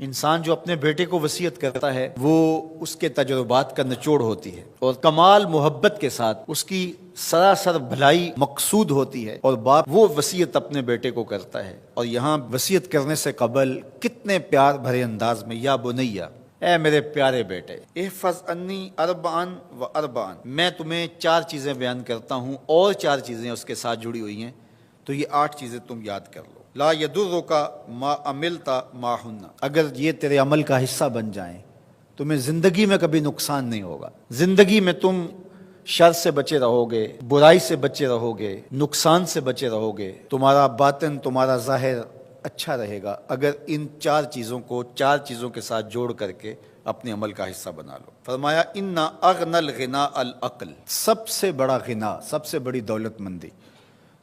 انسان جو اپنے بیٹے کو وصیت کرتا ہے وہ اس کے تجربات کا نچوڑ ہوتی ہے اور کمال محبت کے ساتھ اس کی سراسر بھلائی مقصود ہوتی ہے، اور باپ وہ وصیت اپنے بیٹے کو کرتا ہے، اور یہاں وصیت کرنے سے قبل کتنے پیار بھرے انداز میں، یا بنیہ، اے میرے پیارے بیٹے، احفظ انی اربعن و اربعن، میں تمہیں 4 چیزیں بیان کرتا ہوں اور 4 چیزیں اس کے ساتھ جڑی ہوئی ہیں، تو یہ 8 چیزیں تم یاد کر لو۔ لا یضرک ما عملت معہن، اگر یہ تیرے عمل کا حصہ بن جائیں تمہیں زندگی میں کبھی نقصان نہیں ہوگا، زندگی میں تم شر سے بچے رہو گے، برائی سے بچے رہو گے، نقصان سے بچے رہو گے، تمہارا باطن تمہارا ظاہر اچھا رہے گا اگر ان 4 چیزوں کو 4 چیزوں کے ساتھ جوڑ کر کے اپنے عمل کا حصہ بنا لو۔ فرمایا ان اغنى الغنى العقل، سب سے بڑا غنا، سب سے بڑی دولت مندی،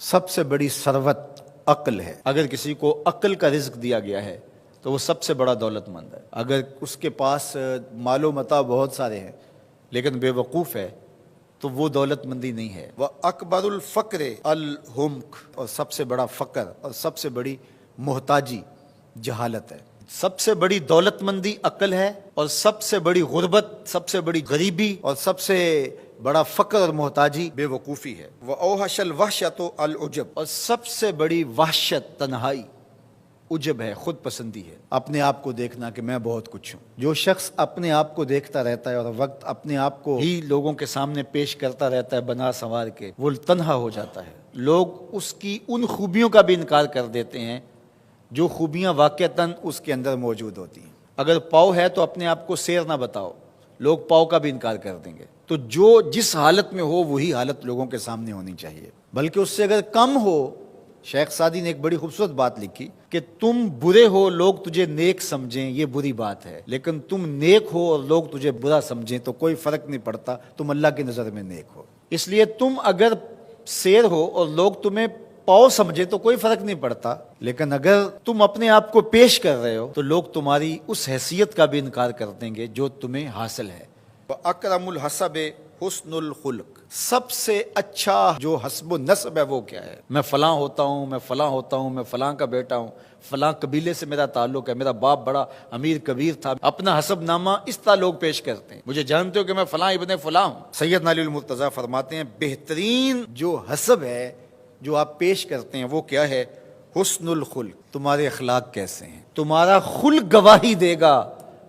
سب سے بڑی ثروت عقل ہے۔ اگر کسی کو عقل کا رزق دیا گیا ہے تو وہ سب سے بڑا دولت مند ہے۔ اگر اس کے پاس مال و متاع بہت سارے ہیں لیکن بے وقوف ہے تو وہ دولت مندی نہیں ہے۔ وَأَكْبَرُ الْفَقْرِ الْحُمْقُ، اور سب سے بڑا فقر اور سب سے بڑی محتاجی جہالت ہے۔ سب سے بڑی دولت مندی عقل ہے، اور سب سے بڑی غربت، سب سے بڑی غریبی اور سب سے بڑا فقر اور محتاجی بے وقوفی ہے۔ وَأَوْحَشَ الْوَحْشَةُ الْعُجْبُ، اور سب سے بڑی وحشت تنہائی عجب ہے، خود پسندی ہے، اپنے آپ کو دیکھنا کہ میں بہت کچھ ہوں۔ جو شخص اپنے آپ کو دیکھتا رہتا ہے اور وقت اپنے آپ کو ہی لوگوں کے سامنے پیش کرتا رہتا ہے بنا سنوار کے، وہ تنہا ہو جاتا ہے۔ لوگ اس کی ان خوبیوں کا بھی انکار کر دیتے ہیں جو خوبیاں واقعتاً اس کے اندر موجود ہوتی ہیں۔ اگر پاؤ ہے تو اپنے آپ کو سیر نہ بتاؤ، لوگ پاؤ کا بھی انکار کر دیں گے۔ تو جو جس حالت میں ہو وہی حالت لوگوں کے سامنے ہونی چاہیے، بلکہ اس سے اگر کم ہو۔ شیخ سعدی نے ایک بڑی خوبصورت بات لکھی کہ تم برے ہو لوگ تجھے نیک سمجھیں یہ بری بات ہے، لیکن تم نیک ہو اور لوگ تجھے برا سمجھیں تو کوئی فرق نہیں پڑتا، تم اللہ کی نظر میں نیک ہو۔ اس لیے تم اگر سیر ہو اور لوگ تمہیں پاؤ سمجھے تو کوئی فرق نہیں پڑتا، لیکن اگر تم اپنے آپ کو پیش کر رہے ہو تو لوگ تمہاری اس حیثیت کا بھی انکار کر دیں گے جو تمہیں حاصل ہے۔ وَأَكْرَمُ الْحَسَبِ حُسْنُ الْخُلُقِ، سب سے اچھا جو حسب و نسب ہے وہ کیا ہے؟ میں فلاں ہوتا ہوں، میں فلاں ہوتا ہوں، میں فلاں کا بیٹا ہوں، فلاں قبیلے سے میرا تعلق ہے، میرا باپ بڑا امیر کبیر تھا۔ اپنا حسب نامہ اس طرح لوگ پیش کرتے ہیں، مجھے جانتے ہو کہ میں فلاں ابن فلاں ہوں۔ سیدنا علی المرتضیٰ فرماتے ہیں بہترین جو حسب ہے جو آپ پیش کرتے ہیں وہ کیا ہے؟ حسن الخلق، تمہارے اخلاق کیسے ہیں، تمہارا خلق گواہی دے گا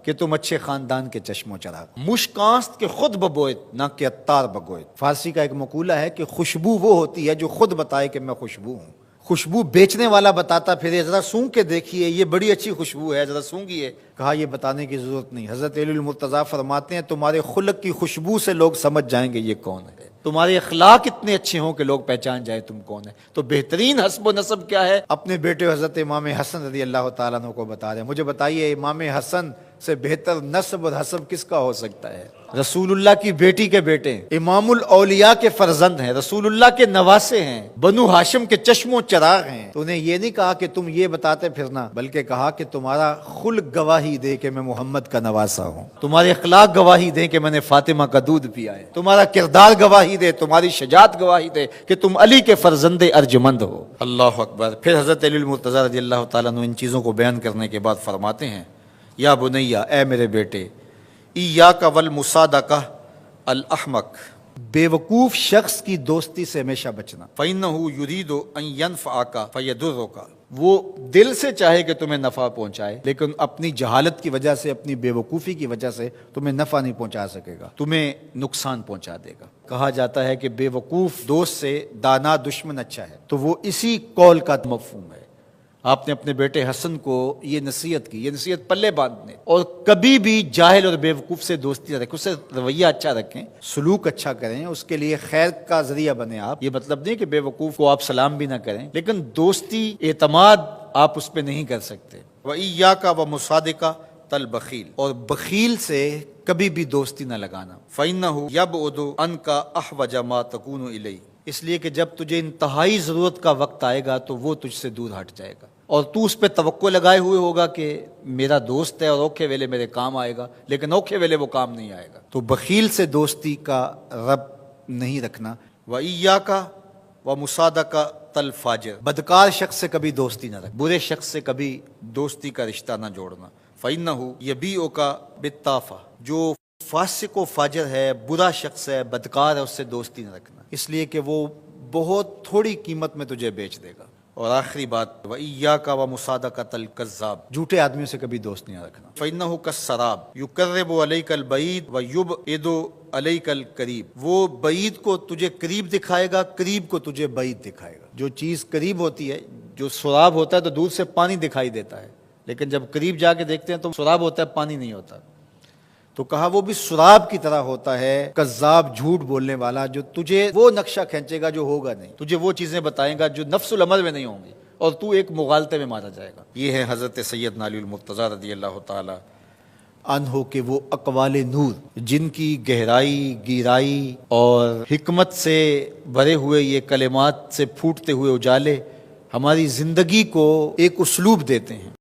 کہ تم اچھے خاندان کے چشم و چراغ۔ مشکانست کے خود ببوئت نہ کہ عطار بگوئت۔ فارسی کا ایک مقولہ ہے کہ خوشبو وہ ہوتی ہے جو خود بتائے کہ میں خوشبو ہوں۔ خوشبو بیچنے والا بتاتا پھر ذرا سونگ کے دیکھیے یہ بڑی اچھی خوشبو ہے، ذرا سونگیے، کہا یہ بتانے کی ضرورت نہیں۔ حضرت علی المرتضیٰ فرماتے ہیں تمہارے خلق کی خوشبو سے لوگ سمجھ جائیں گے یہ کون ہے، تمہارے اخلاق اتنے اچھے ہوں کہ لوگ پہچان جائیں تم کون ہے۔ تو بہترین حسب و نسب کیا ہے؟ اپنے بیٹے حضرت امام حسن رضی اللہ تعالیٰ عنہ کو بتا رہے ہیں، مجھے بتائیے امام حسن سے بہتر نسب اور حسب کس کا ہو سکتا ہے؟ رسول اللہ کی بیٹی کے بیٹے، امام الاولیاء کے فرزند ہیں، رسول اللہ کے نواسے ہیں، بنو ہاشم کے چشم و چراغ ہیں۔ تو انہیں یہ نہیں کہا کہ تم یہ بتاتے پھرنا، بلکہ کہا کہ تمہارا خلق گواہی دے کہ میں محمد کا نواسا ہوں، تمہارے اخلاق گواہی دیں کہ میں نے فاطمہ کا دودھ پیا ہے، تمہارا کردار گواہی دے، تمہاری شجاعت گواہی دے کہ تم علی کے فرزند ارجمند ہو۔ اللہ اکبر۔ پھر حضرت علی المرتضیٰ رضی اللہ تعالیٰ عنہ ان چیزوں کو بیان کرنے کے بعد فرماتے ہیں یا بنیہ، اے میرے بیٹے، ایاک والمصادقہ الاحمق، بے وقوف شخص کی دوستی سے ہمیشہ بچنا۔ فإنہ یرید ان ینفعک فیضرک، وہ دل سے چاہے کہ تمہیں نفع پہنچائے لیکن اپنی جہالت کی وجہ سے، اپنی بے وقوفی کی وجہ سے تمہیں نفع نہیں پہنچا سکے گا، تمہیں نقصان پہنچا دے گا۔ کہا جاتا ہے کہ بے وقوف دوست سے دانا دشمن اچھا ہے، تو وہ اسی قول کا مفہوم ہے۔ آپ نے اپنے بیٹے حسن کو یہ نصیحت کی، یہ نصیحت پلے باندھنے، اور کبھی بھی جاہل اور بے وقوف سے دوستی نہ رکھیں، اس سے رویہ اچھا رکھیں، سلوک اچھا کریں، اس کے لیے خیر کا ذریعہ بنیں آپ۔ یہ مطلب نہیں کہ بے وقوف کو آپ سلام بھی نہ کریں، لیکن دوستی، اعتماد آپ اس پہ نہیں کر سکتے۔ وَإِيَّاكَ وَمُصَادِقَةَ الْبَخِيلِ، اور بخیل سے کبھی بھی دوستی نہ لگانا۔ فَإِنَّهُ يَبْعُدُ عَنْكَ أَحْوَجَ مَا تَكُونُ إِلَيْهِ، اس لیے کہ جب تجھے انتہائی ضرورت کا وقت آئے گا تو وہ تجھ سے دور ہٹ جائے گا، اور تو اس پہ توقع لگائے ہوئے ہوگا کہ میرا دوست ہے اور اوکھے ویلے میرے کام آئے گا، لیکن اوکھے ویلے وہ کام نہیں آئے گا۔ تو بخیل سے دوستی کا رب نہیں رکھنا۔ وَإِيَّاكَ وَمُصَادَقَةَ الْفَاجِرِ، بدکار شخص سے کبھی دوستی نہ رکھ، برے شخص سے کبھی دوستی کا رشتہ نہ جوڑنا۔ فَإِنَّهُ يَبِيعُكَ بِالطَّافَةِ، جو فاسق و فاجر ہے، برا شخص ہے، بدکار ہے، اس سے دوستی نہ رکھنا، اس لیے کہ وہ بہت تھوڑی قیمت میں تجھے بیچ دے گا۔ اور آخری بات، وَإِيَّاكَ وَمُصَادَقَةَ الْكَذَّابِ، جھوٹے آدمیوں سے کبھی دوست نہیں رکھنا۔ فَإِنَّهُ كَالسَّرَابِ يُقَرِّبُ عَلَيْكَ الْبَعِيدَ وَيُبْعِدُ عَلَيْكَ الْقَرِيبَ، وہ بعید کو تجھے قریب دکھائے گا، قریب کو تجھے بعید دکھائے گا۔ جو چیز قریب ہوتی ہے، جو سراب ہوتا ہے تو دور سے پانی دکھائی دیتا ہے، لیکن جب قریب جا کے دیکھتے ہیں تو سراب ہوتا ہے، پانی نہیں ہوتا۔ تو کہا وہ بھی سراب کی طرح ہوتا ہے، کذاب، جھوٹ بولنے والا، جو تجھے وہ نقشہ کھینچے گا جو ہوگا نہیں، تجھے وہ چیزیں بتائے گا جو نفس العمل میں نہیں ہوں گی، اور تو ایک مغالطے میں مارا جائے گا۔ یہ ہے حضرت سیدنا علی المرتضیٰ رضی اللہ تعالی عنہ کے وہ اقوال نور، جن کی گہرائی، گیرائی اور حکمت سے بھرے ہوئے یہ کلمات سے پھوٹتے ہوئے اجالے ہماری زندگی کو ایک اسلوب دیتے ہیں۔